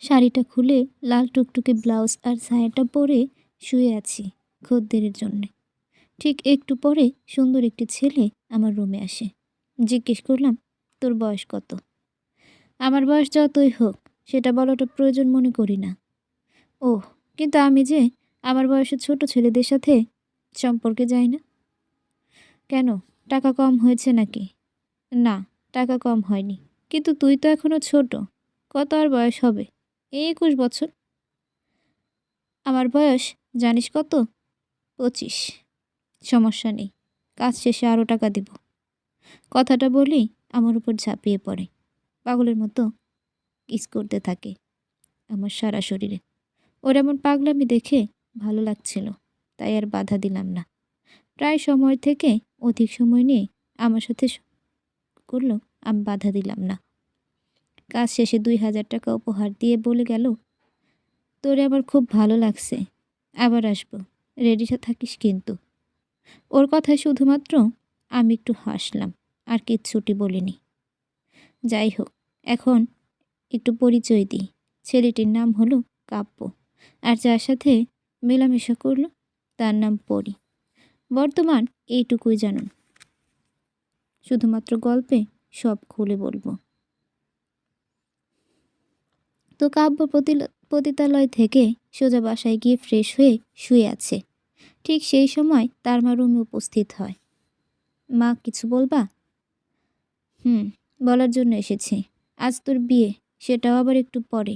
শাড়িটা খুলে লাল টুকটুকে ব্লাউজ আর সায়াটা পরে শুয়ে আছি খদ্দেরের জন্যে। ঠিক একটু পরে সুন্দর একটি ছেলে আমার রুমে আসে। জিজ্ঞেস করলাম, তোর বয়স কত? আমার বয়স যতই হোক সেটা বলাটা প্রয়োজন মনে করি না। ওহ, কিন্তু আমি যে আমার বয়সের ছোট ছেলেদের সাথে সম্পর্কে যাই না। কেন, টাকা কম হয়েছে নাকি? না, টাকা কম হয়নি, কিন্তু তুই তো এখনো ছোট। কত আর বয়স হবে? এই 21 বছর। আমার বয়স জানিস কত? 25। সমস্যা নেই, কাজ শেষে আরও টাকা দিব। কথাটা বলেই আমার উপর ঝাঁপিয়ে পড়ে, পাগলের মতো কিস করতে থাকে আমার সারা শরীরে। ওর এমন পাগলামি দেখে ভালো লাগছিল, তাই আর বাধা দিলাম না। প্রায় সময় থেকে অধিক সময় নিয়ে আমার সাথে করলো, আমি বাধা দিলাম না। কাজ শেষে 2000 টাকা উপহার দিয়ে বলে গেল, তোরে আমার খুব ভালো লাগছে, আবার আসবো, রেডি থাকিস কিন্তু। ওর কথায় শুধুমাত্র আমি একটু হাসলাম, আর কিচ্ছুটি বলিনি। যাই হোক, এখন একটু পরিচয় দিই। ছেলেটির নাম হলো কাব্য, আর যার সাথে মেলামেশা করলো তার নাম পরি। বর্তমান এইটুকুই জানুন, শুধুমাত্র গল্পে সব খুলে বলবো। তো কাব্য পতিতালয় থেকে সোজা বাসায় গিয়ে ফ্রেশ হয়ে শুয়ে আছে। ঠিক সেই সময় তার মা রুমে উপস্থিত হয়। মা, কিছু বলবা? বলার জন্য এসেছি। আজ তোর বিয়ে, সেটাও আবার একটু পরে।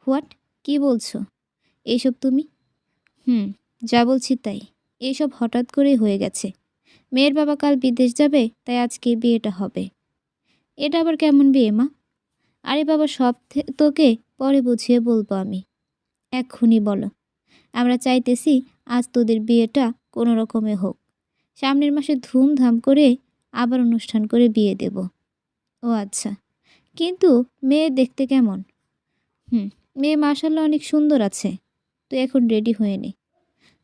হোয়াট? কি বলছো এইসব তুমি? যা বলছি তাই। এইসব হঠাৎ করেই হয়ে গেছে। মেয়ের বাবা কাল বিদেশ যাবে, তাই আজকে বিয়েটা হবে। এটা আবার কেমন বিয়ে মা? আরে বাবা, সব তোকে পরে বুঝিয়ে বলবো আমি। এক্ষুনি বলো। আমরা চাইতেছি আজ তোদের বিয়েটা কোনো রকমে হোক। সামনের মাসে ধুমধাম করে আবার অনুষ্ঠান করে বিয়ে দেব। ও আচ্ছা, কিন্তু মেয়ে দেখতে কেমন? মেয়ে মাশাআল্লাহ অনেক সুন্দর আছে। তুই এখন রেডি হয়ে নে।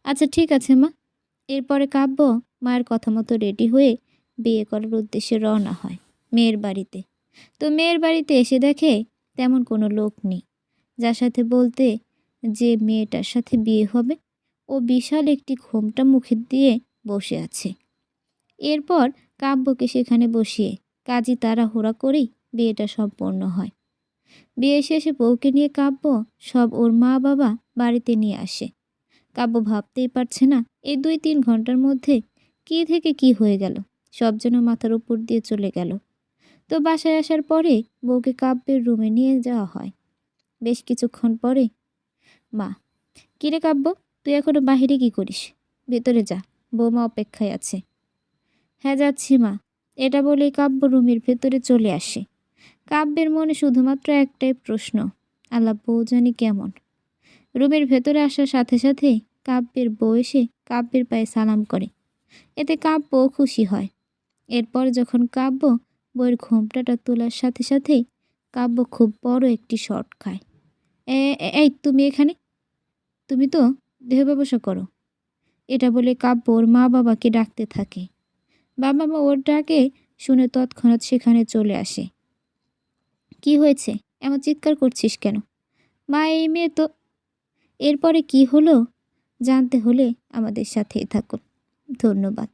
আচ্ছা ঠিক আছে মা। এরপরে কাব্য মায়ের কথা মতো রেডি হয়ে বিয়ে করার উদ্দেশ্যে রওনা হয় মেয়ের বাড়িতে। তো মেয়ের বাড়িতে এসে দেখে তেমন কোনো লোক নেই যার সাথে বলতে যে মেয়েটার সাথে বিয়ে হবে। ও বিশাল একটি ঘোমটা মুখে দিয়ে বসে আছে। এরপর কাব্যকে সেখানে বসিয়ে কাজী তাড়াহুড়া করেই বিয়েটা সম্পন্ন হয়। বিয়ে শেষে বউকে নিয়ে কাব্য সব ওর মা বাবা বাড়িতে নিয়ে আসে। কাব্য ভাবতেই পারছে না এই 2-3 ঘন্টার মধ্যে কি থেকে কি হয়ে গেল, সব যেন মাথার উপর দিয়ে চলে গেল। তো বাসায় আসার পরে বউকে কাব্যের রুমে নিয়ে যাওয়া হয়। বেশ কিছুক্ষণ পরে, মা, কিরে কাব্য, তুই এখনো বাহিরে কি করিস? ভেতরে যা, বৌমা অপেক্ষায় আছে। হ্যাঁ যাচ্ছি মা। এটা বলেই কাব্য রুমের ভেতরে চলে আসে। কাব্যের মনে শুধুমাত্র একটাই প্রশ্ন, আল্লাহ, বউ জানি কেমন। রুমের ভেতরে আসার সাথে সাথে কাব্যের বউ এসে কাব্যের পায়ে সালাম করে। এতে কাব্য খুশি হয়। এরপর যখন কাব্য বইয়ের ঘোমটাটা তোলার সাথে সাথেই কাব্য খুব বড় একটি শট খায়। এই তুমি এখানে? তুমি তো দেহ ব্যবসা করো। এটা বলে কাব্য ওর মা বাবাকে ডাকতে থাকে। বাবা মা ওর ডাকে শুনে তৎক্ষণাৎ সেখানে চলে আসে। কি হয়েছে, এমন চিৎকার করছিস কেন? মা, এই মেয়ে তো। এরপরে কি হলো জানতে হলে আমাদের সাথেই থাকুন। ধন্যবাদ।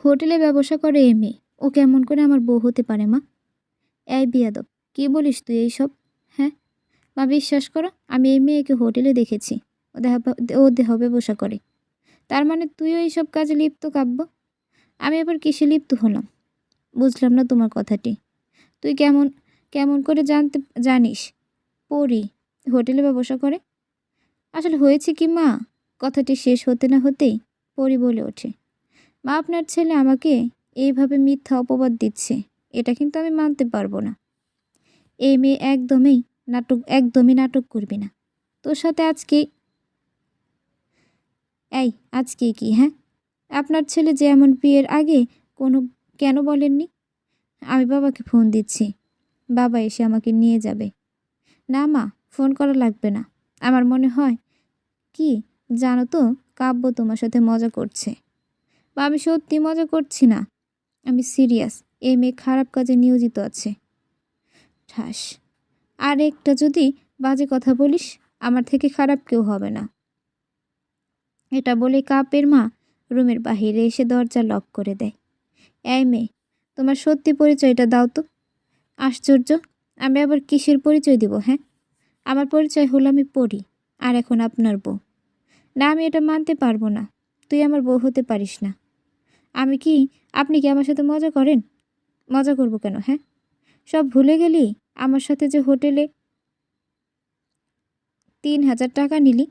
হোটেলে ব্যবসা করে এই মেয়ে, ও কেমন করে আমার বউ হতে পারে মা? এই বিয়াদব, কি বলিস তুই এইসব? হ্যাঁ মা, বিশ্বাস করো, আমি এই মেয়েকে হোটেলে দেখেছি। ও দেহ ব্যবসা করে। তার মানে তুইও এইসব কাজে লিপ্ত কাব্য? আমি এবার কিসে লিপ্ত হলাম? বুঝলাম না তোমার কথাটি। তুই কেমন কেমন করে জানিস পরি হোটেলে ব্যবসা করে? আসলে হয়েছে কি মা, কথাটি শেষ হতে না হতেই পরি বলে ওঠে, মা, আপনার ছেলে আমাকে এইভাবে মিথ্যা অপবাদ দিচ্ছে, এটা কিন্তু আমি মানতে পারবো না। এই মেয়ে একদমই নাটক করবি না। তোর সাথে আজকে কি? হ্যাঁ, আপনার ছেলে যে এমন বিয়ের আগে কেন বলেননি? আমি বাবাকে ফোন দিচ্ছি, বাবা এসে আমাকে নিয়ে যাবে। না মা, ফোন করা লাগবে না। আমার মনে হয় কি জানো তো, কাব্য তোমার সাথে মজা করছে। বা আমি সত্যি মজা করছি না, আমি সিরিয়াস। এই মেয়ে খারাপ কাজে নিয়োজিত আছে। ঠাস। আর একটা যদি বাজে কথা বলিস, আমার থেকে খারাপ কেউ হবে না। এটা বলে কাব্যের মা রুমের বাহিরে এসে দরজা লক করে দেয়। এই মেয়ে, তোমার সত্যি পরিচয়টা দাও তো। আশ্চর্য, আমি আবার কিসের পরিচয় দিব? হ্যাঁ, আমার পরিচয় হলো আমি পড়ি, আর এখন আপনার বউ। না, আমি এটা মানতে পারবো না। তুই আমার বউ হতে পারিস না। আপনি কি আমার সাথে মজা করেন? মজা করব কেন? হ্যাঁ, সব ভুলে গেলি? আমার সাথে যে হোটেলে 3,000 টাকা নিলি।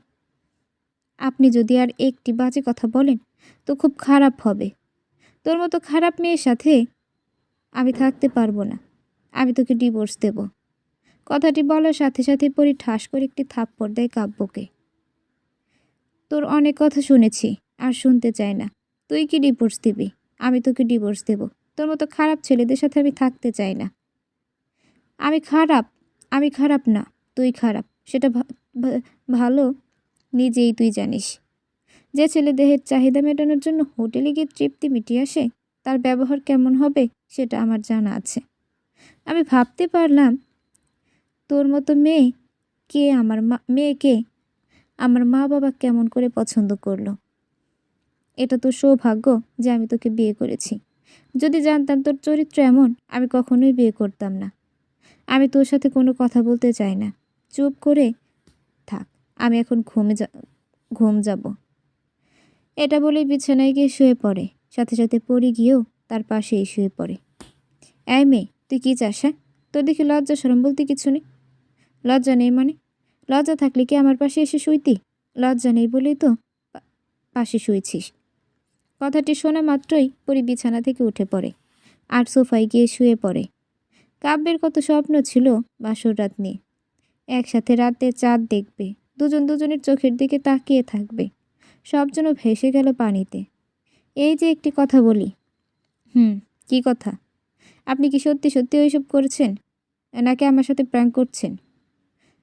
আপনি যদি আর একটি বাজে কথা বলেন তো খুব খারাপ হবে। তোর মতো খারাপ মেয়ের সাথে আমি থাকতে পারবো না। আমি তোকে ডিভোর্স দেব। কথাটি বলার সাথে সাথে পরি ঠাস করে একটি থাপ্পড় দেয় কাব্যকে। তোর অনেক কথা শুনেছি, আর শুনতে চাই না। তুই কি ডিভোর্স দিবি? আমি তোকে ডিভোর্স দেব। তোর মতো খারাপ ছেলেদের সাথে আমি থাকতে চাই না। আমি খারাপ না, তুই খারাপ। সেটা ভালো নিজেই তুই জানিস। যে ছেলে দেহের চাহিদা মেটানোর জন্য হোটেলে গিয়ে তৃপ্তি মিটিয়ে আসে, তার ব্যবহার কেমন হবে সেটা আমার জানা আছে। আমি ভাবতে পারলাম তোর মতো মেয়েকে আমার মা বাবা কেমন করে পছন্দ করলো। এটা তোর সৌভাগ্য যে আমি তোকে বিয়ে করেছি। যদি জানতাম তোর চরিত্র এমন, আমি কখনোই বিয়ে করতাম না। আমি তোর সাথে কোনো কথা বলতে চাই না। চুপ করে থাক, আমি এখন ঘুম যাব। এটা বলেই বিছানায় গিয়ে শুয়ে পড়ে। সাথে সাথে পরি গিয়েও তার পাশেই শুয়ে পড়ে। এই মেয়ে, তুই কি চাস? হ্যাঁ, তোর দেখি লজ্জা শরম বলতে কিছু নেই। লজ্জা নেই মানে? লজ্জা থাকলে কি আমার পাশে এসে শুইতি? লজ্জা নেই বলেই তো পাশে শুয়েছিস। কথাটি শোনা মাত্রই পরি বিছানা থেকে উঠে পড়ে আর সোফায় গিয়ে শুয়ে পড়ে। কাব্যের কত স্বপ্ন ছিল বাসর রাত নিয়ে। একসাথে রাতে চাঁদ দেখবে, দুজন দুজনের চোখের দিকে তাকিয়ে থাকবে। সব যেন ভেসে গেল পানিতে। এই যে একটি কথা বলি। কি কথা? আপনি কি সত্যি সত্যি ওইসব করেছেন, নাকি আমার সাথে প্র্যাঙ্ক করছেন?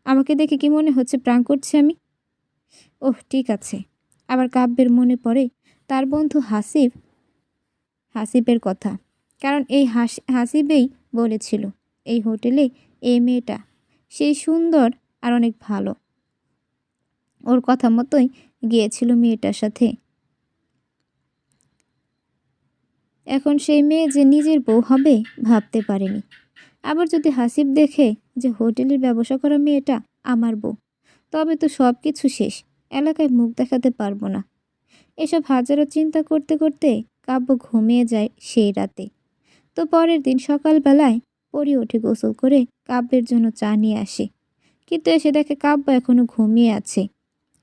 আমাকে দেখে কি মনে হচ্ছে প্র্যাঙ্ক করছি আমি? ওহ, ঠিক আছে। আবার কাব্যের মনে পড়ে তার বন্ধু হাসিবের কথা। কারণ এই হাসিবেই বলেছিল এই হোটেলে এই মেয়েটা সেই সুন্দর আর অনেক ভালো। ওর কথা মতোই গিয়েছিল মেয়েটার সাথে। এখন সেই মেয়ে যে নিজের বউ হবে ভাবতে পারেনি। আবার যদি হাসিব দেখে যে হোটেলের ব্যবসা করা মেয়েটা আমার বউ, তবে তো সব কিছু শেষ। এলাকায় মুখ দেখাতে পারবো না। এসব হাজারো চিন্তা করতে করতে কাব্য ঘুমিয়ে যায় সেই রাতে। তো পরের দিন সকালবেলায় পরি উঠে গোসল করে কাব্যের জন্য চা নিয়ে আসে। কিন্তু এসে দেখে কাব্য এখনো ঘুমিয়ে আছে।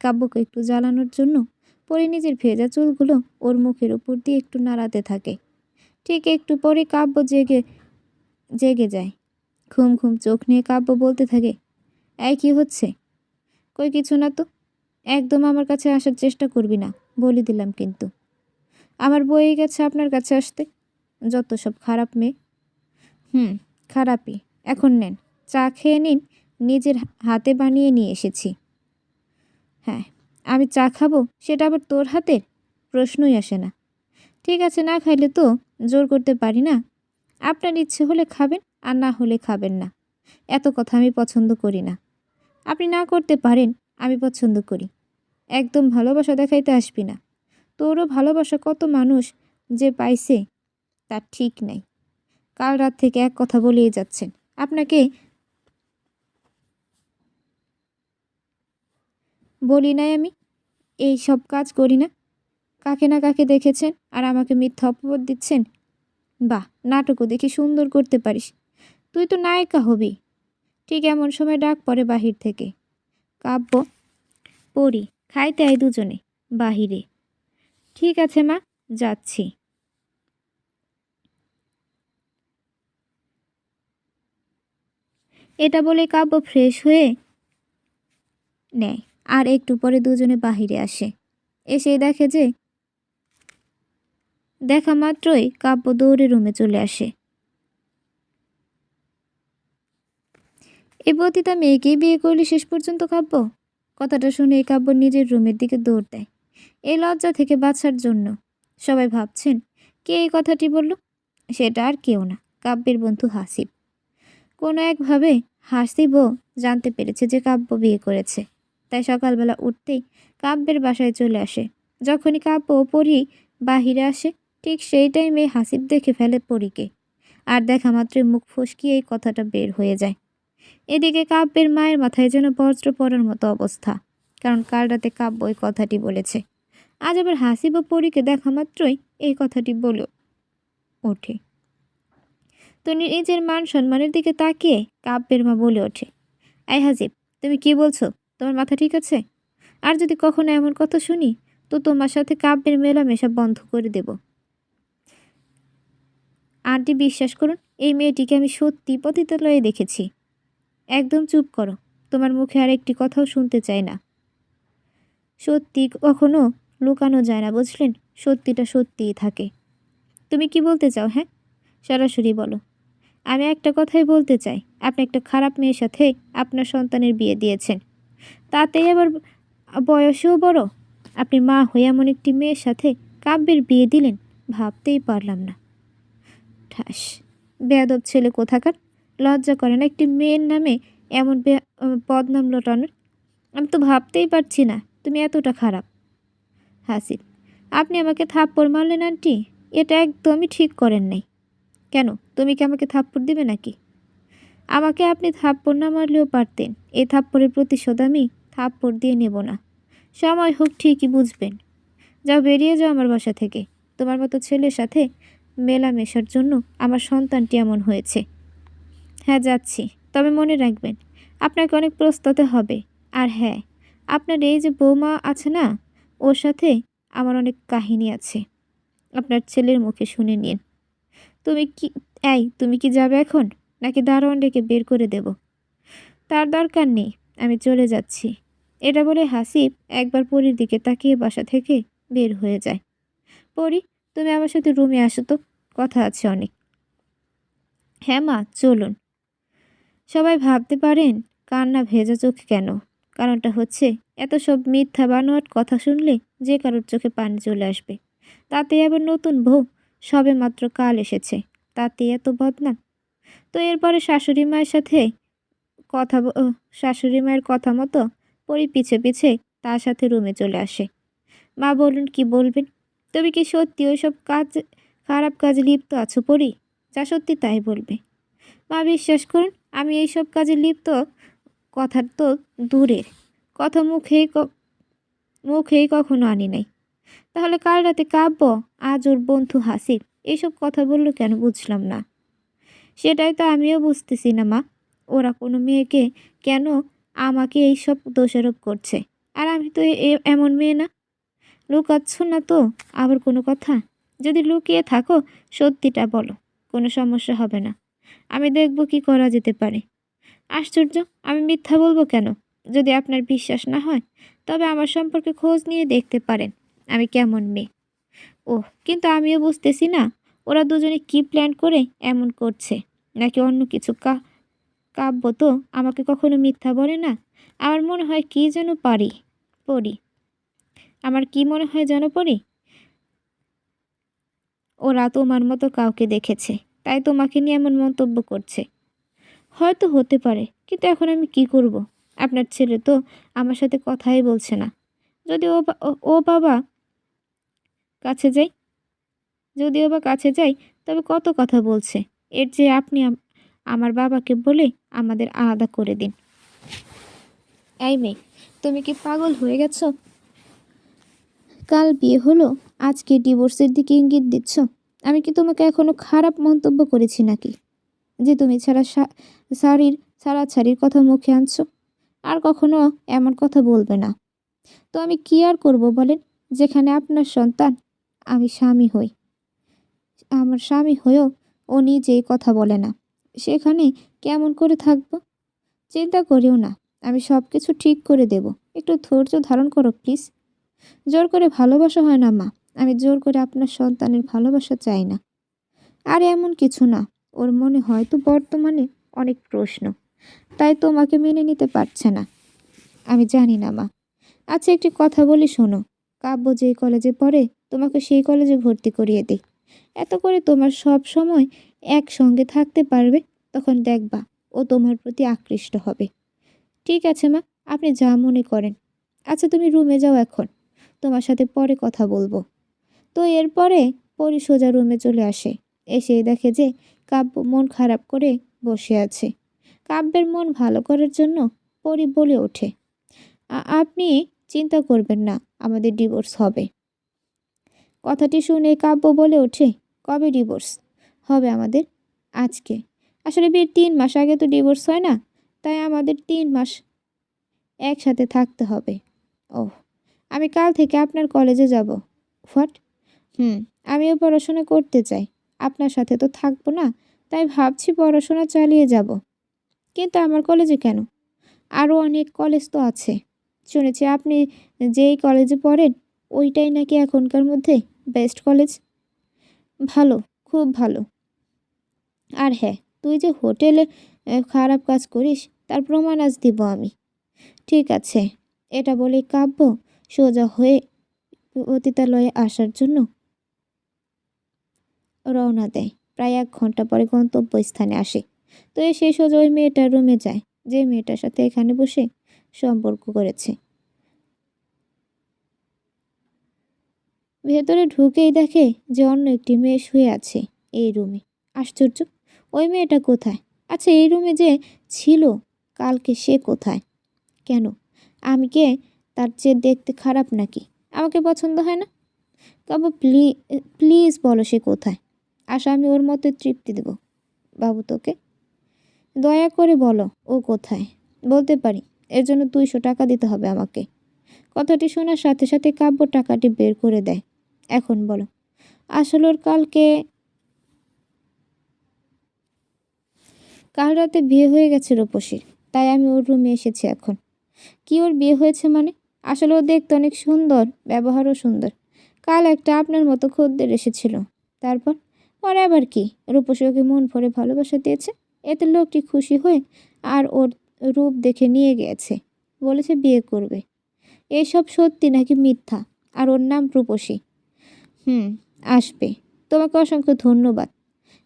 কাব্যকে একটু জ্বালানোর জন্য পরি নিজের ভেজা চুলগুলো ওর মুখের উপর দিয়ে একটু নাড়াতে থাকে। ঠিক একটু পরে কাব্য জেগে যায়। ঘুম ঘুম চোখ নিয়ে কাব্য বলতে থাকে, এই কি হচ্ছে? কই কিছু না তো। একদম আমার কাছে আসার চেষ্টা করবি না, বলে দিলাম কিন্তু। আমার বয়ে গেছে আপনার কাছে আসতে। যত সব খারাপ মেয়ে। খারাপই। এখন নেন, চা খেয়ে নিন। নিজের হাতে বানিয়ে নিয়ে এসেছি। হ্যাঁ, আমি চা খাবো, সেটা আবার তোর হাতের? প্রশ্নই আসে না। ঠিক আছে, না খাইলে তো জোর করতে পারি না। আপনার ইচ্ছে হলে খাবেন, আর না হলে খাবেন না। এত কথা আমি পছন্দ করি না। আপনি না করতে পারেন, আমি পছন্দ করি। একদম ভালোবাসা দেখাইতে আসবি না। তোরও ভালোবাসা কত মানুষ যে পাইছে তার ঠিক নাই। কাল রাত থেকে এক কথা বলেই যাচ্ছেন। আপনাকে বলি নাই আমি এই সব কাজ করি না? কাকে না কাকে দেখেছেন আর আমাকে মিথ্যা অপবাদ দিচ্ছেন? বাহ, নাটকও দেখি সুন্দর করতে পারিস। তুই তো নায়িকা হবি। ঠিক এমন সময় ডাক পড়ে বাহির থেকে। কাব্য, পড়ি, খাইতে আয় দুজনে বাহিরে। ঠিক আছে মা, যাচ্ছি। এটা বলে কাব্য ফ্রেশ হয়ে নেয় আর একটু পরে দুজনে বাহিরে আসে। এসেই দেখে যে দেখা মাত্রই কাব্য দৌড়ে রুমে চলে আসে। এই পতিতা মেয়েকেই বিয়ে করলি শেষ পর্যন্ত কাব্য? কথাটা শুনে কাব্য নিজের রুমের দিকে দৌড় দেয় এই লজ্জা থেকে বাঁচার জন্য। সবাই ভাবছেন কে এই কথাটি বলল। সেটা আর কেউ না, কাব্যের বন্ধু হাসিব। কোনো একভাবে হাসিবও জানতে পেরেছে যে কাব্য বিয়ে করেছে, তাই সকালবেলা উঠতেই কাব্যের বাসায় চলে আসে। যখনই কাব্য ও পরি বাহিরে আসে, ঠিক সেই টাইমে হাসিব দেখে ফেলে পরীকে, আর দেখা মাত্রই মুখ ফসকিয়ে এই কথাটা বের হয়ে যায়। এদিকে কাব্যের মায়ের মাথায় যেন বজ্র পড়ার মতো অবস্থা, কারণ কাল রাতে কাব্য এই কথাটি বলেছে। আজ আবার হাসিব ও পরীকে দেখা মাত্রই এই কথাটি বলে ওঠে। তো নিজের মান সম্মানের দিকে তাকিয়ে কাব্যের মা বলে ওঠে, এই হাসিব, তুমি কি বলছো? তোমার মাথা ঠিক আছে? আর যদি কখনো এমন কথা শুনি তো তোমার সাথে কাব্যের মেলামেশা বন্ধ করে দেব। আন্টি, বিশ্বাস করুন, এই মেয়েটিকে আমি সত্যি পতিতালয়ে দেখেছি। একদম চুপ করো, তোমার মুখে আর একটি কথাও শুনতে চাই না। সত্যি কখনো লুকানো যায় না, বুঝলেন? সত্যিটা সত্যিই থাকে। তুমি কি বলতে চাও? হ্যাঁ, সরাসরি বলো। আমি একটা কথাই বলতে চাই, আপনি একটা খারাপ মেয়ের সাথে আপনার সন্তানের বিয়ে দিয়েছেন, তাতেই আবার বয়সেও বড়। আপনি মা হয়ে এমন একটি মেয়ের সাথে কাব্যের বিয়ে দিলেন, ভাবতেই পারলাম না। ঠাস, বেয়াদব ছেলে কোথাকার! লজ্জা করে না একটি মেয়ের নামে এমন বদনাম লোটানোর? আমি তো ভাবতেই পারছি না তুমি এতটা খারাপ। হাসিব, আপনি আমাকে থাপ্পড় মারলেন আন্টি, এটা একদমই ঠিক করেন নাই। কেন, তুমি কি আমাকে থাপ্পড় দিবে নাকি? আমাকে আপনি থাপ্পড় না মারলেও পারতেন, এই থাপ্পড়ের প্রতিশোধ আমি থাপ্পড় দিয়ে নেব না। সময় হোক, ঠিকই বুঝবেন। যাও, বেরিয়ে যাও আমার বাসা থেকে। তোমার মতো ছেলের সাথে মেলামেশার জন্য আমার সন্তানটি এমন হয়েছে। হ্যাঁ, যাচ্ছি, তবে মনে রাখবেন আপনাকে অনেক প্রস্তুতে হবে। আর হ্যাঁ, আপনার এই যে বৌমা আছে না, ওর সাথে আমার অনেক কাহিনী আছে, আপনার ছেলের মুখে শুনে নিন। তুমি কি যাবে এখন, নাকি দারোয়ান ডেকে বের করে দেব? তার দরকার নেই, আমি চলে যাচ্ছি। এটা বলে হাসিব একবার পরীর দিকে তাকিয়ে বাসা থেকে বের হয়ে যায়। পরী, তুমি আমার সাথে রুমে আসো তো, কথা আছে অনেক। হ্যাঁ মা, চলুন। সবাই ভাবতে পারেন কান্না ভেজা চোখ কেন। কারণটা হচ্ছে, এত সব মিথ্যা বানোয়াট কথা শুনলে যে কারোর চোখে পানি চলে আসবে। তাতে আবার নতুন বউ সবে মাত্র কাল এসেছে, তাতে এত বদনাম। তো এরপরে শাশুড়ি মায়ের কথা মতো পরি পিছে পিছে তার সাথে রুমে চলে আসে। মা বলুন, কি বলবেন? তুমি কি সত্যি ওইসব খারাপ কাজে লিপ্ত আছো পরি? যা সত্যি তাই বলবে। মা, বিশ্বাস করুন, আমি এইসব কাজে লিপ্ত কথা তো দূরের কথা, মুখেই কখনো আনি নাই। তাহলে কাল রাতে কাব্য আজ ওর বন্ধু হাসিব এইসব কথা বললো কেন, বুঝলাম না। সেটাই তো আমিও বুঝতেছি না মা। ওরা কোনো মেয়েকে কেন আমাকে এইসব দোষারোপ করছে? আর আমি তো এমন মেয়ে না। লুকাচ্ছ না তো আবার কোনো কথা? যদি লুকিয়ে থাকো, সত্যিটা বলো, কোনো সমস্যা হবে না। আমি দেখব কি করা যেতে পারে। আশ্চর্য, আমি মিথ্যা বলবো কেন? যদি আপনার বিশ্বাস না হয় তবে আমার সম্পর্কে খোঁজ নিয়ে দেখতে পারেন আমি কেমন মেয়ে। ওহ, কিন্তু আমিও বুঝতেছি না ওরা দুজনে কি প্ল্যান করে এমন করছে, নাকি অন্য কিছু। কাব্য তো আমাকে কখনো মিথ্যা বলে না। আমার মনে হয় কি যেন পড়ি আমার কি মনে হয় যেন পড়ি, ওরা তোমার মতো কাউকে দেখেছে, তাই তোমাকে নিয়ে এমন মন্তব্য করছে। হয়তো হতে পারে, কিন্তু এখন আমি কি করব? আপনার ছেলে তো আমার সাথে কথাই বলছে না। যদি ও বাবা কাছে যাই যদি ও বা কাছে যাই, তবে কত কথা বলছে। এর যে আপনি আমার বাবাকে বলে আমাদের আলাদা করে দিন। এই মেয়ে, তুমি কি পাগল হয়ে গেছো? কাল বিয়ে হলো, আজকে ডিভোর্সের দিকে ইঙ্গিত দিচ্ছ? আমি কি তোমাকে এখনো খারাপ মন্তব্য করেছি নাকি, যে তুমি ছাড়াছাড়ির কথা মুখে আনছো? আর কখনো এমন কথা বলবে না। তো আমি কি আর করব বলেন? যেখানে আপনার সন্তান, আমি স্বামী হই, আমার স্বামী হয়েও ও নিজেই কথা বলে না, সেখানে কেমন করে থাকবো? চিন্তা করিও না, আমি সব কিছু ঠিক করে দেব। একটু ধৈর্য ধারণ করো প্লিজ। জোর করে ভালোবাসা হয় না মা। আমি জোর করে আপনার সন্তানের ভালোবাসা চাই না। আর এমন কিছু না, ওর মনে হয়তো বর্তমানে অনেক প্রশ্ন, তাই তোমাকে মেনে নিতে পারছে না। আমি জানি না মা। আচ্ছা, একটি কথা বলি শোনো। কাব্য যেই কলেজে পড়ে, তোমাকে সেই কলেজে ভর্তি করিয়ে দিই। এত করে তোমার সব সময় একসঙ্গে থাকতে পারবে, তখন দেখবা ও ও তোমার প্রতি আকৃষ্ট হবে। ঠিক আছে মা, আপনি যা মনে করেন। আচ্ছা তুমি রুমে যাও এখন, তোমার সাথে পরে কথা বলবো। তো এরপরে পরি সোজা রুমে চলে আসে। এসে দেখে যে কাব্য মন খারাপ করে বসে আছে। কাব্যের মন ভালো করার জন্য পরি বলে ওঠে, আপনি চিন্তা করবেন না, আমাদের ডিভোর্স হবে। কথাটি শুনে কাব্য বলে ওঠে, কবে ডিভোর্স হবে আমাদের? আজকে। আসলে বিয়ের 3 মাস আগে তো ডিভোর্স হয় না, তাই আমাদের 3 মাস একসাথে থাকতে হবে। ওহ, আমি কাল থেকে আপনার কলেজে যাব। হোয়াট? আমিও পড়াশোনা করতে চাই, আপনার সাথে তো থাকবো না, তাই ভাবছি পড়াশোনা চালিয়ে যাব। কিন্তু আমার কলেজে কেন? আরও অনেক কলেজ তো আছে। শুনেছি আপনি যেই কলেজে পড়েন ওইটাই নাকি এখনকার মধ্যে বেস্ট কলেজ। ভালো, খুব ভালো। আর হ্যাঁ, তুই যে হোটেলে খারাপ কাজ করিস তার প্রমাণ আজ দিব আমি। ঠিক আছে। এটা বলে কাব্য সোজা হয়ে পতিতালয়ে আসার জন্য রওনা দেয়। প্রায় 1 ঘন্টা পরে গন্তব্যস্থানে আসে। তো এসে সোজা ওই মেয়েটার রুমে যায়, যে মেয়েটার সাথে এখানে বসে সম্পর্ক করেছে। ভেতরে ঢুকেই দেখে যে অন্য একটি মেয়ে শুয়ে আছে এই রুমে। আশ্চর্য, ওই মেয়েটা কোথায়? আচ্ছা, এই রুমে যে ছিল কালকে সে কোথায়? কেন? আমি কে তার চেয়ে দেখতে খারাপ নাকি? আমাকে পছন্দ হয় না? কাব্য, প্লিজ বলো সে কোথায়। আশা আমি ওর মতো তৃপ্তি দেব বাবু তোকে। দয়া করে বলো ও কোথায়। বলতে পারি, এর জন্য 200 টাকা দিতে হবে আমাকে। কথাটি শোনার সাথে সাথে কাব্য টাকাটি বের করে দেয়। এখন বলো, আসলে ওর কাল রাতে বিয়ে হয়ে গেছে রূপসীর, তাই আমি ওর রুমে এসেছি এখন। কি ওর বিয়ে হয়েছে মানে? আসলে ও দেখতে অনেক সুন্দর, ব্যবহারও সুন্দর। কাল একটা আপনার মতো খদ্দের এসেছিল। তারপর? পরে আবার কি? রূপসী ওকে মন ভরে ভালোবাসা দিয়েছে। এতে লোকটি খুশি হয়ে আর ওর রূপ দেখে নিয়ে গিয়েছে, বলেছে বিয়ে করবে। এসব সত্যি নাকি মিথ্যা? আর ওর নাম রূপসী। আসবে। তোমাকে অসংখ্য ধন্যবাদ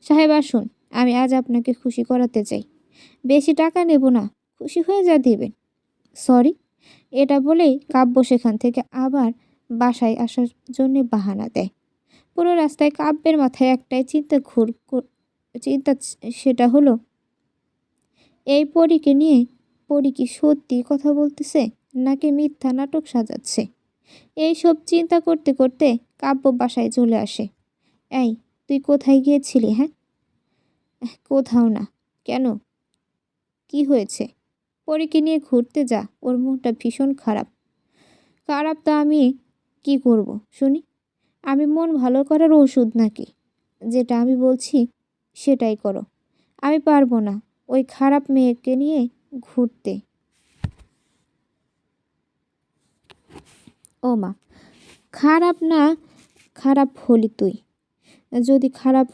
সাহেব। আসুন, আমি আজ আপনাকে খুশি করাতে চাই। বেশি টাকা নেব না, খুশি হয়ে যা দিবেন। সরি। এটা বলেই কাব্য সেখান থেকে আবার বাসায় আসার জন্য বাহানা দেয়। পুরো রাস্তায় কাব্যের মাথায় একটাই চিন্তা, সেটা হলো এই পরীকে নিয়ে। পরী কি সত্যি কথা বলতেছে নাকি মিথ্যা নাটক সাজাচ্ছে? এই সব চিন্তা করতে করতে কাব্য বাসায় চলে আসে। এই, তুই কোথায় গিয়েছিলি? হ্যাঁ? কোথাও না। কেন? কি হয়েছে? পরীকে নিয়ে ঘুরতে যা, ওর মুখটা ভীষণ খারাপ। খারাপ তা আমি কি করব শুনি? আমি মন ভালো করার ওষুধ নাকি? যেটা আমি বলছি সেটাই করো। আমি পারবো না ওই খারাপ মেয়েকে নিয়ে ঘুরতে। ও মা, খারাপ না, খারাপ হলি তুই। যদি খারাপ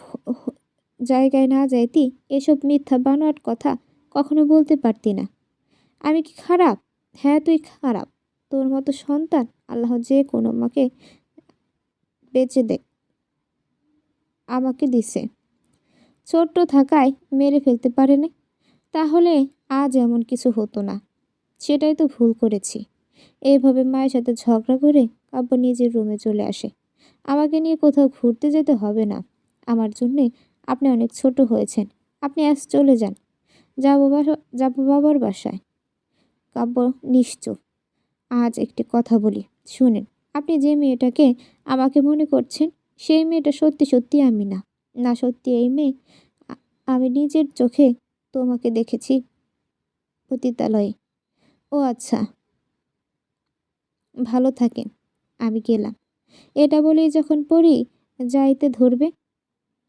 জায়গায় না যাইতি এসব মিথ্যা বানোয়াট কথা কখনো বলতে পারতি না। আমি কি খারাপ? হ্যাঁ, তুই খারাপ। তোর মতো সন্তান আল্লাহ যে কোনো মাকে বেঁচে দেখ আমাকে দিছে। ছোট্ট থাকায় মেরে ফেলতে পারেনি, তাহলে আজ এমন কিছু হতো না। সেটাই তো ভুল করেছি। এইভাবে মায়ের সাথে ঝগড়া করে কাব্য নিজের রুমে চলে আসে। আমাকে নিয়ে কোথাও ঘুরতে যেতে হবে না। আমার জন্যে আপনি অনেক ছোট হয়েছেন। আপনি আজ চলে যান। যাবো বাবার বাসায়। কাব্য নিশ্চুপ। আজ একটি কথা বলি, শুনেন। আপনি যে মেয়েটাকে আমাকে মনে করছেন সেই মেয়েটা সত্যি সত্যি আমি না। না, সত্যি এই মেয়ে। আমি নিজের চোখে তোমাকে দেখেছি পতিতালয়ে। ও আচ্ছা, ভালো থাকেন, আমি গেলাম। এটা বলেই যখন পড়ি যাইতে ধরবে,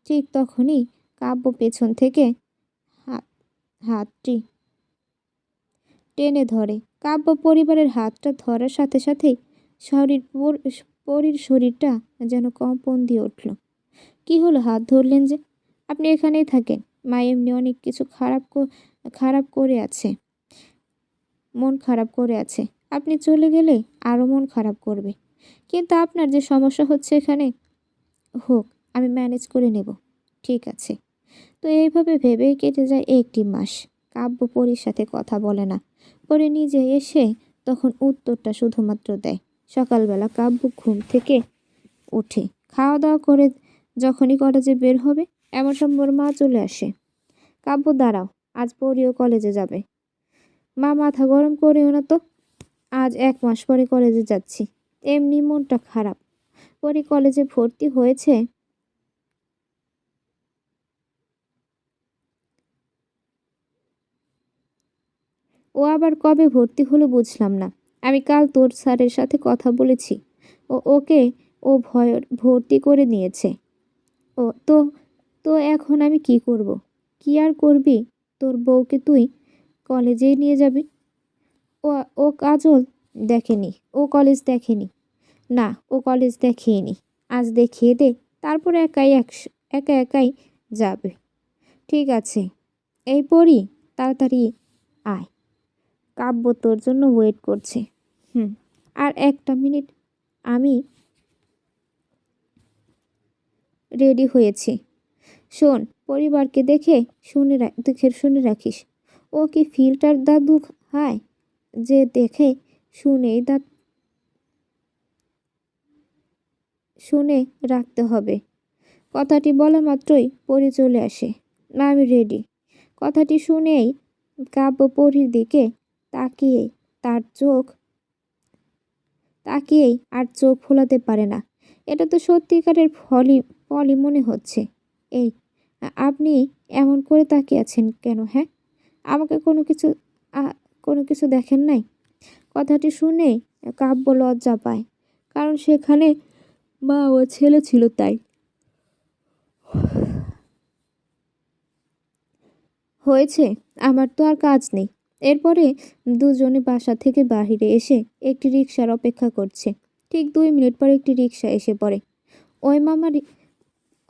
ঠিক তখনই কাব্য পেছন থেকে হাতটি টেনে ধরে। কাব্য পরিবারের হাতটা ধরার সাথে সাথেই পরীর শরীরটা যেন কম্পন দিয়ে উঠল। কি হলো, হাত ধরলেন যে? আপনি এখানেই থাকেন। মা এমনি অনেক কিছু খারাপ করে আছে, মন খারাপ করে আছে। আপনি চলে গেলে আরও মন খারাপ করবে। কিন্তু আপনার যে সমস্যা হচ্ছে এখানে, হোক, আমি ম্যানেজ করে নেব। ঠিক আছে। তো এইভাবে ভেবেই কেটে যায় 1টি মাস। কাব্য পরীর সাথে কথা বলে না। পরে নিজে এসে তখন উত্তরটা শুধুমাত্র দেয়। সকালবেলা কাব্য ঘুম থেকে ওঠে, খাওয়া দাওয়া করে যখনই কলেজে বের হবে এমন সময় ওর মা চলে আসে। কাব্য দাঁড়াও, আজ পরীও কলেজে যাবে। মা মাথা গরম করেও না তো, আজ 1 মাস পরে কলেজে যাচ্ছি, এমনি মনটা খারাপ। পরী কলেজে ভর্তি হয়েছে। ও আবার কবে ভর্তি হলো বুঝলাম না। আমি কাল তোর স্যারের সাথে কথা বলেছি, ওকে ভয় ভর্তি করে নিয়েছে। ও তো তো এখন আমি কি করব? কি আর করবি, তোর বউকে তুই কলেজেই নিয়ে যাবি। ও ও কাজল দেখেনি, ও কলেজ দেখেনি। না, ও কলেজ দেখিয়েনি। আজ দেখিয়ে দে, তারপর একা একাই যাবে। ঠিক আছে, এই পড়ি, তাড়াতাড়ি আয়, কাব্য তোর জন্য ওয়েট করছে। হুম, আর 1 মিনিট, আমি রেডি হয়েছি। শোন, পরিবারকে শুনে রাখিস। ও কি ফিল্টার দাদু? হায়, যে দেখে শুনেই দাঁত শুনে রাখতে হবে। কথাটি বলা মাত্রই পরি চলে আসে। না, আমি রেডি। কথাটি শুনেই কাব্য পরীর দিকে তাকিয়ে তার চোখ তাকিয়েই আর চোখ ফোলাতে পারে না। এটা তো সত্যিকারের ফলি মনে হচ্ছে। এই, আপনি এমন করে তাকিয়ে আছেন কেন? হ্যাঁ, আমাকে কোনো কিছু দেখেন নাই? কথাটি শুনে কাব্য লজ্জা পায়, কারণ সেখানে মা ও ছেলে ছিল তাই। হয়েছে, আমার তো আর কাজ নেই। এরপরে দুজনে বাসা থেকে বাহিরে এসে একটি রিকশার অপেক্ষা করছে। ঠিক 2 মিনিট পর একটি রিকশা এসে পড়ে। ওই মামা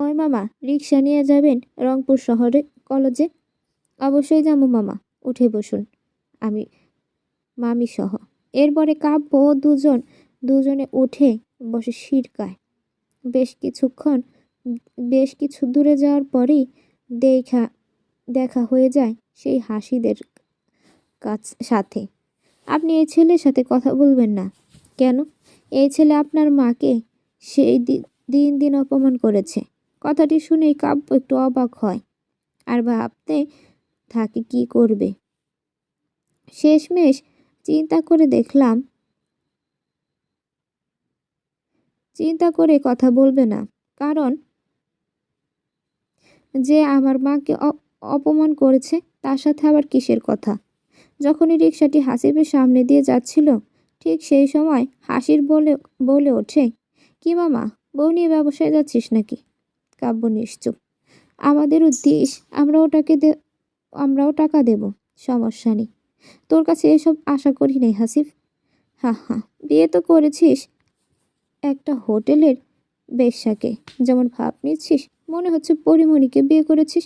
ওই মামা, রিকশা নিয়ে যাবেন রংপুর শহরে কলেজে? অবশ্যই যাবো মামা, উঠে বসুন, আমি মামি সহ। এরপরে কাব্য ও দুজনে উঠে বসে সিটকায়। বেশ কিছু দূরে যাওয়ার পরেই দেখা দেখা হয়ে যায় সেই হাসিদের সাথে। আপনি এই ছেলের সাথে কথা বলবেন না কেন? এই ছেলে আপনার মাকে সেই দিন দিন অপমান করেছে। কথাটি শুনেই কাব্য একটু অবাক হয় আর ভাবতে থাকে কি করবে। শেষমেশ চিন্তা করে কথা বলবে না, কারণ যে আমার মাকে অপমান করেছে তার সাথে আবার কিসের কথা। যখনই রিকশাটি হাসিবের সামনে দিয়ে যাচ্ছিল, ঠিক সেই সময় হাসির বলে ওঠে, কি মামা, বউ নিয়ে ব্যবসায় যাচ্ছিস নাকি? কাব্য নিশ্চুপ। আমাদেরও দিস, আমরাও টাকা দেব, সমস্যা নেই। তোর কাছে এসব আশা করি নাই হাসিব। হা হা, বিয়ে তো করেছিস একটা হোটেলের বেশ্যাকে, যেমন ভাব নিচ্ছিস মনে হচ্ছে পরিমণিকে বিয়ে করেছিস।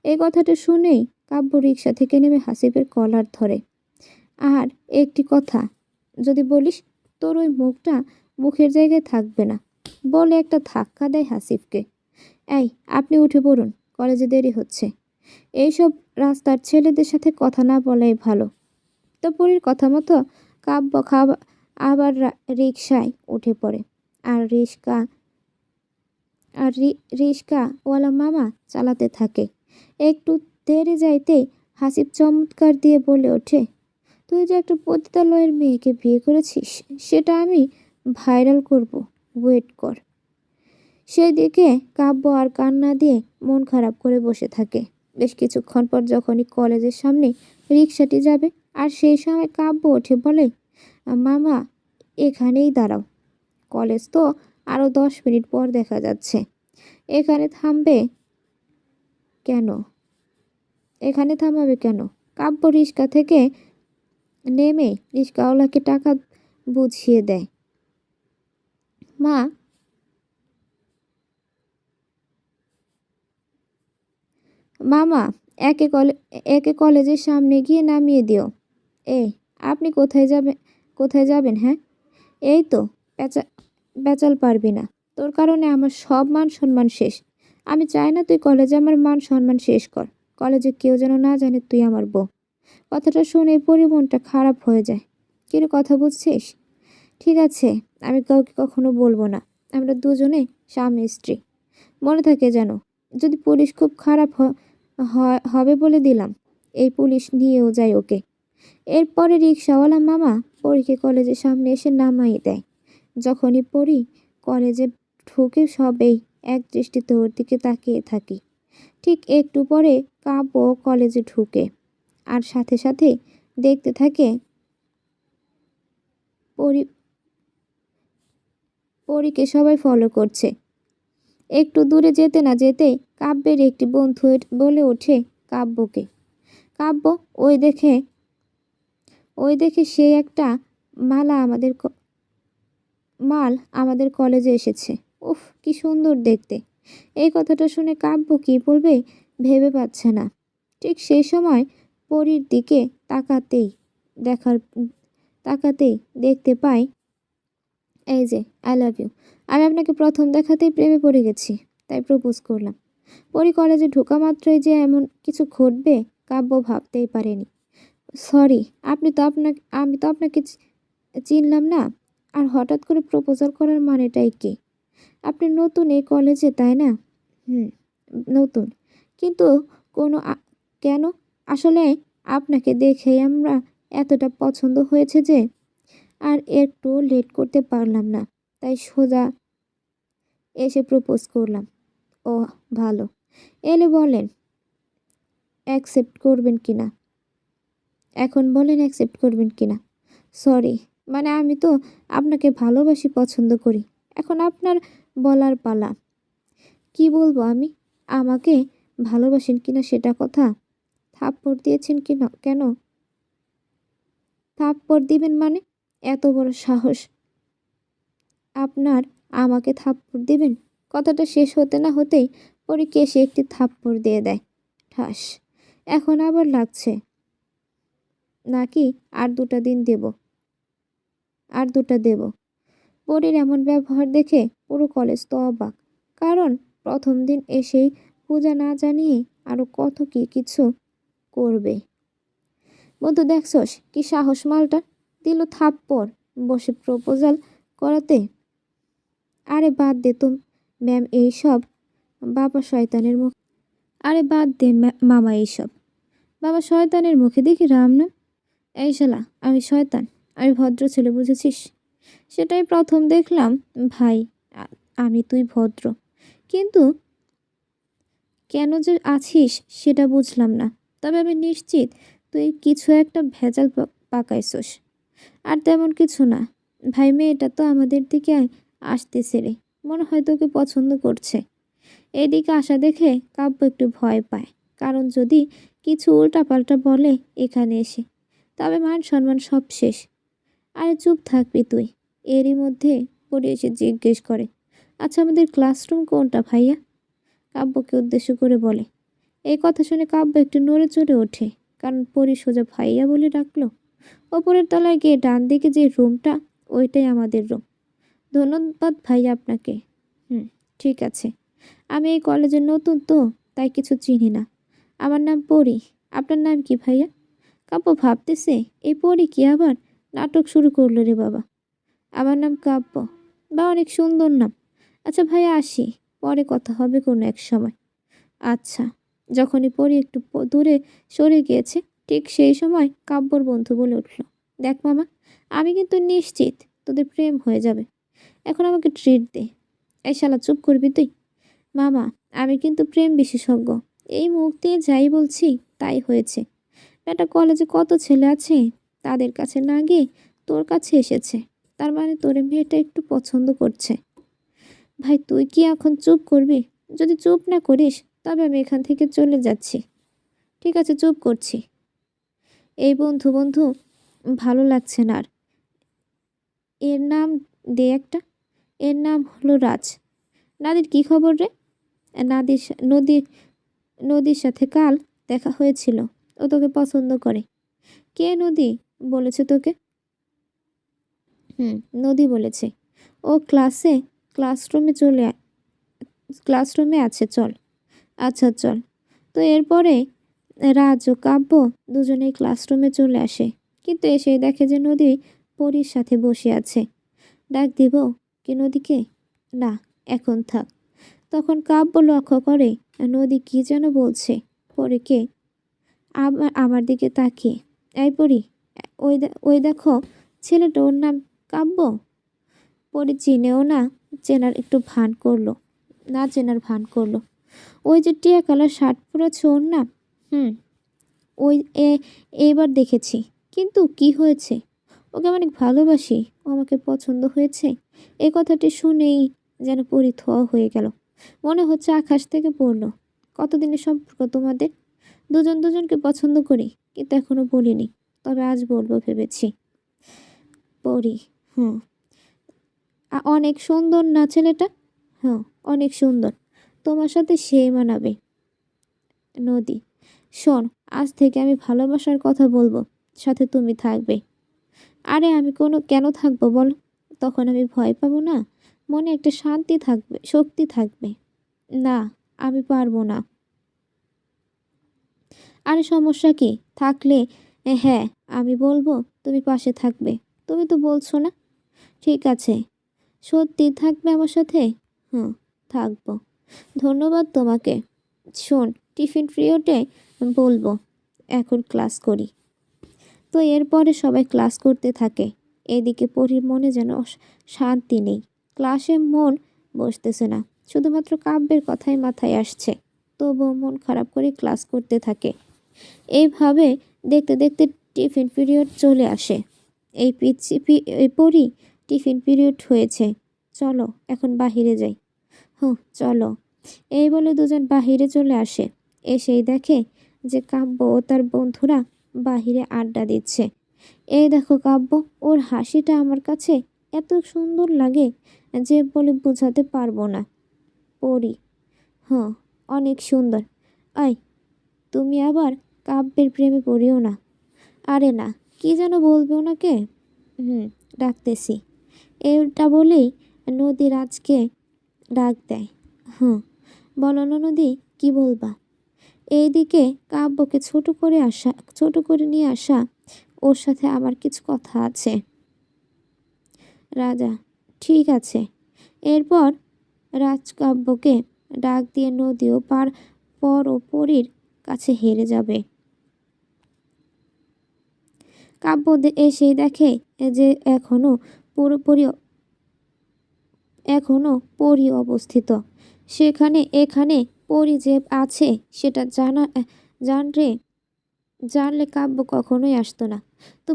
এই কথাটা শুনেই কাব্য রিকশা থেকে নেমে হাসিবের কলার ধরে। আর একটি কথা যদি বলিস, তোর ওই মুখটা মুখের জায়গায় থাকবে না, বলে একটা ধাক্কা দেয় হাসিবকে। এই, আপনি উঠে পড়ুন, কলেজে দেরি হচ্ছে। এইসব রাস্তার ছেলেদের সাথে কথা না বলাই ভালো। তো পরীর কথা মতো কাব্য আবার রিকশায় উঠে পড়ে। আর রিকশাওয়ালা মামা চালাতে থাকে। একটু দেরি যাইতেই হাসিব চমৎকার দিয়ে বলে ওঠে, তুই যে একটা পতিতালয়ের মেয়েকে বিয়ে করেছিস সেটা আমি ভাইরাল করব, ওয়েট কর। সেদিকে কাব্য আর কান্না দিয়ে মন খারাপ করে বসে থাকে। বেশ কিছুক্ষণ পর যখনই কলেজের সামনে রিকশাটি যাবে, আর সেই সময় কাব্য ওঠে বলে, মামা, এখানেই দাঁড়াও, কলেজ তো আরও 10 মিনিট পর দেখা যাচ্ছে। এখানে থামবে কেন? এখানে থামাবে কেন? কাব্য রিক্সা থেকে নেমে রিক্সাওয়ালাকে টাকা বুঝিয়ে দেয়। মামা, একে কলেজের সামনে গিয়ে নামিয়ে দিও। আপনি কোথায় যাবেন? হ্যাঁ, এই তো, পেঁচাল পারবি না। তোর কারণে আমার সব মান সম্মান শেষ। আমি চাই না তুই কলেজে আমার মান সম্মান শেষ কর। কলেজে কেউ যেন না জানে তুই আমার বউ। কথাটা শুনে পরি মনটা খারাপ হয়ে যায়। কিরে, কথা বুঝছিস? ঠিক আছে, আমি কাউকে কখনো বলবো না। আমরা দুজনে স্বামী স্ত্রী। মনে থাকে যেন। যদি পুলিশ খুব খারাপ হবে বলে দিলাম, এই পুলিশ নিয়েও যায় ওকে। এরপরে রিক্সাওয়ালা মামা পরীকে কলেজের সামনে এসে নামাই দেয়। যখনই পড়ি কলেজে ঢুকে সবেই এক দৃষ্টিতে ওর দিকে তাকিয়ে থাকি। ঠিক একটু পরে কাব্য কলেজে ঢুকে, আর সাথে সাথে দেখতে থাকে পরি পরীকে সবাই ফলো করছে। একটু দূরে যেতে না যেতেই কাব্যের একটি বন্ধু বলে ওঠে কাব্যকে, কাব্য, ওই দেখে সে একটা মালা মাল আমাদের কলেজে এসেছে। উফ, কি সুন্দর দেখতে। এই কথাটা শুনে কাব্য কি বলবে ভেবে পাচ্ছে না। ঠিক সেই সময় পরীর দিকে তাকাতেই দেখার তাকাতেই দেখতে পাই, এই যে, আই লাভ ইউ। আমি আপনাকে প্রথম দেখাতেই প্রেমে পড়ে গেছি, তাই প্রপোজ করলাম। পরী কলেজে ঢোকা মাত্রই যে এমন কিছু ঘটবে কাব্য ভাবতেই পারেনি। সরি, আমি তো আপনাকে চিনলাম না। আর হঠাৎ করে প্রপোজাল করার মানেটাই কি? আপনি নতুন এই কলেজে, তাই না? হুম, নতুন। কিন্তু কোনো কেন? আসলে আপনাকে দেখেই আমরা এতটা পছন্দ হয়েছে যে আর একটু লেট করতে পারলাম না, তাই সোজা এসে প্রপোজ করলাম। ও, ভালো। এলে বলেন অ্যাকসেপ্ট করবেন কিনা। এখন বলেন অ্যাকসেপ্ট করবেন কিনা। সরি, মানে আমি তো আপনাকে ভালোবাসি, পছন্দ করি। এখন আপনার বলার পালা। কি বলবো আমি? আমাকে ভালোবাসেন কিনা সেটা কথা। থাপ্পড় দিয়েছেন কিনা? কেন থাপ্পড় দিবেন মানে? এত বড় সাহস আপনার, আমাকে থাপ্পড় দিবেন? কথাটা শেষ হতে না হতেই পরীকে এসে একটি থাপ্পড় দিয়ে দেয়। ঠাস। এখন আবার লাগছে নাকি? আর দুটা দেব। পরীর এমন ব্যবহার দেখে পুরো কলেজ তো অবাক। কারণ প্রথম দিন এসেই পূজা না জানিয়ে আরো কত কি কিছু করবে। বন্ধু, দেখছস কি সাহস মালটা, দিল থাপ্পড় বসে প্রপোজাল করাতে। আরে বাদ দে তো ম্যাম এইসব, বাবা শয়তানের মুখ। আরে বাদ দে মামা এইসব, বাবা শয়তানের মুখে দেখি রাম নাম। এই শালা, আমি শয়তান? আমি ভদ্র ছেলে, বুঝেছিস? সেটাই প্রথম দেখলাম ভাই। আমি তুই ভদ্র, কিন্তু কেন যে আছিস সেটা বুঝলাম না। তবে আমি নিশ্চিত তুই কিছু একটা ভেজাল পাকাইছস। আর তেমন কিছু না ভাই, মেয়েটা তো আমাদের দিকে আসতেছে রে, মনে হয় তোকে পছন্দ করছে। এদিকে আসা দেখে কাব্য একটু ভয় পায়, কারণ যদি কিছু উল্টাপাল্টা বলে এখানে এসে, তবে মান সম্মান সব শেষ। আরে চুপ থাকবি তুই। এরই মধ্যে পড়ে এসে জিজ্ঞেস করে, আচ্ছা আমাদের ক্লাসরুম কোনটা ভাইয়া? কাব্যকে উদ্দেশ্য করে বলে। এই কথা শুনে কাব্য একটু নড়ে চড়ে ওঠে, কারণ পরি সোজা ভাইয়া বলে ডাকলো। ওপরের তলায় গিয়ে ডান দিকে যে রুমটা, ওইটাই আমাদের রুম। ধন্যবাদ ভাইয়া আপনাকে। হুম, ঠিক আছে। আমি এই কলেজে নতুন তো, তাই কিছু চিনি না। আমার নাম পরি। আপনার নাম কি ভাইয়া? কাব্য ভাবতেছে এই পরি কি আবার নাটক শুরু করলো রে বাবা। আমার নাম কাব্য। বা, অনেক সুন্দর নাম। আচ্ছা ভাইয়া, আসি, পরে কথা হবে কোনো এক সময়। আচ্ছা। যখনই পরি একটু দূরে সরে গিয়েছে, ঠিক সেই সময় কাব্যর বন্ধু বলে উঠল, দেখ মামা, আমি কিন্তু নিশ্চিত তোদের প্রেম হয়ে যাবে। এখন আমাকে ট্রিট দে। এই শালা, চুপ করবি তুই? মামা, আমি কিন্তু প্রেম বিশেষজ্ঞ। এই মুখ দিয়ে যাই বলছি তাই হয়েছে। একটা কলেজে কত ছেলে আছে, তাদের কাছে না গিয়ে তোর কাছে এসেছে। তার মানে তোর মেয়েটা একটু পছন্দ করছে। ভাই, তুই কি এখন চুপ করবি? যদি চুপ না করিস তবে আমি এখান থেকে চলে যাচ্ছি। ঠিক আছে, চুপ করছি। এই বন্ধু বন্ধু ভালো লাগছে না আর। এর নাম দে একটা। এর নাম হলো রাজ। নাদির কি খবর রে? নাদির নদীর সাথে কাল দেখা হয়েছিল। ও তোকে পছন্দ করে। কে নদী বলেছে তোকে? হুম, নদী বলেছে। ও ক্লাসরুমে আছে, চল। আচ্ছা চল। তো এরপরে রাজ ও কাব্য দুজনেই ক্লাসরুমে চলে আসে, কিন্তু এসেই দেখে যে নদী পরীর সাথে বসে আছে। ডাক দিব কি নদীকে? না, এখন থাক। তখন কাব্য লক্ষ্য করে নদী কি যেন বলছে পরীকে, আমার দিকে তাকিয়ে। এই পরী, ওই দেখো ছেলেটা, ওর নাম কাব্য। পরী চিনেও না চেনার একটু ভান করলো, না চেনার ভান করলো। ওই যে টিয়া কালার শার্ট পরেছে ওর নাম? হুম, ওই এইবার দেখেছি। কিন্তু কি হয়েছে? ওকে অনেক ভালোবাসি, ও আমাকে পছন্দ হয়েছে। এই কথাটি শুনেই যেন পরি থ হয়ে গেল। মনে হচ্ছে আকাশ থেকে পড়লো। কতদিনের সম্পর্ক তোমাদের? দুজন দুজনকে পছন্দ করি, কিন্তু এখনো বলিনি, তবে আজ বলবো ভেবেছি। পরি, হুম। অনেক সুন্দর না ছেলেটা? হ্যাঁ, অনেক সুন্দর। তোমার সাথে সেই মানাবে। নদী, শোন, আজ থেকে আমি ভালোবাসার কথা বলবো, সাথে তুমি থাকবে। আরে আমি কেন থাকবো বলো? তখন আমি ভয় পাবো না, মনে একটা শান্তি থাকবে, শক্তি থাকবে। না, আমি পারবো না। আরে সমস্যা কি? থাকলে হ্যাঁ, আমি বলবো তুমি পাশে থাকবে। তুমি তো বলছো না। ঠিক আছে, সত্যি থাকবে আমার সাথে? হুম, থাকবো। ধন্যবাদ তোমাকে। শোন, টিফিন পিরিয়ডে বলবো, এখন ক্লাস করি। তো এরপরে সবাই ক্লাস করতে থাকে। এদিকে পরীর মনে যেন শান্তি নেই। ক্লাসে মন বসতেছে না, শুধুমাত্র কাব্যের কথাই মাথায় আসছে। তবুও মন খারাপ করে ক্লাস করতে থাকে। এইভাবে দেখতে দেখতে টিফিন পিরিয়ড চলে আসে। এই পরী, টিফিন পিরিয়ড হয়েছে, চলো এখন বাহিরে যাই। হুঁ, চলো। এই বলে দুজন বাহিরে চলে আসে। এসেই দেখে যে কাব্য ও তার বন্ধুরা বাহিরে আড্ডা দিচ্ছে। এই দেখো কাব্য, ওর হাসিটা আমার কাছে এত সুন্দর লাগে যে বলে বোঝাতে পারবো না। পড়ি, হ্যাঁ, অনেক সুন্দর। আয়, তুমি আবার কাব্যের প্রেমে পড়িও না। আরে না, কি যেন বলবে ওনাকে? হুম, ডাকতেছি। এটা বলেই নদী রাজকে ডাক দেয়। হুম, বলো না নদী, কি বলবা? এইদিকে কাব্যকে ছোট করে নিয়ে আসা, ওর সাথে আমার কিছু কথা আছে। রাজা, ঠিক আছে। এরপর রাজকাব্যকে ডাক দিয়ে নদীও পর ও পরীর কাছে হেরে যাবে। কাব্য এসেই দেখে যে এখনো পরী অবস্থিত সেখানে। এখানে পরী যে আছে সেটা জানলে কাব্য কখনোই আসতো না। তো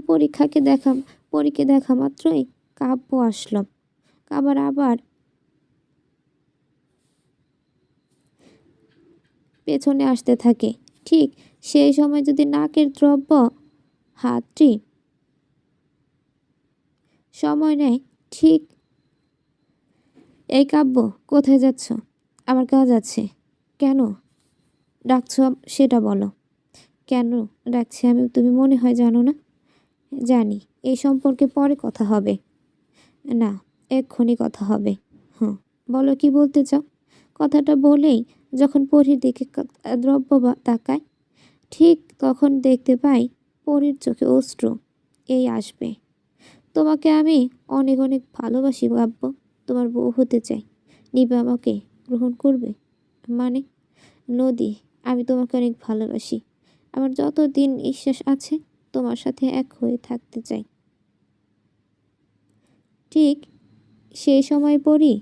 পরীকে দেখা মাত্রই কাব্য আসলো। আবার পেছনে আসতে থাকে। ঠিক সেই সময় যদি নাকের দ্রব্য হাতটি সময় নেয়। ঠিক, এই কাব্য, কোথায় যাচ্ছ? আমার কাজ আছে। কেন ডাকছ সেটা বলো। কেন ডাকছি আমি তুমি মনে হয় জানো না? জানি, এই সম্পর্কে পরে কথা হবে। না, এক্ষুনি কথা হবে। হুঁ, বলো কি বলতে চাও? কথাটা বলেই যখন পরীর দিকে তাকায়, ঠিক তখন দেখতে পাই পরীর চোখে অশ্রু এই আসবে। তোমাকে আমি অনেক অনেক ভালোবাসি কাব্য, তোমার বউ হতে চাই। নিবে আমাকে? গ্রহণ করবে? মানে, নদী, আমি তোমাকে অনেক ভালোবাসি। আমার যত দিন নিঃশ্বাস আছে তোমার সাথে এক হয়ে থাকতে চাই। ঠিক সেই সময় পরী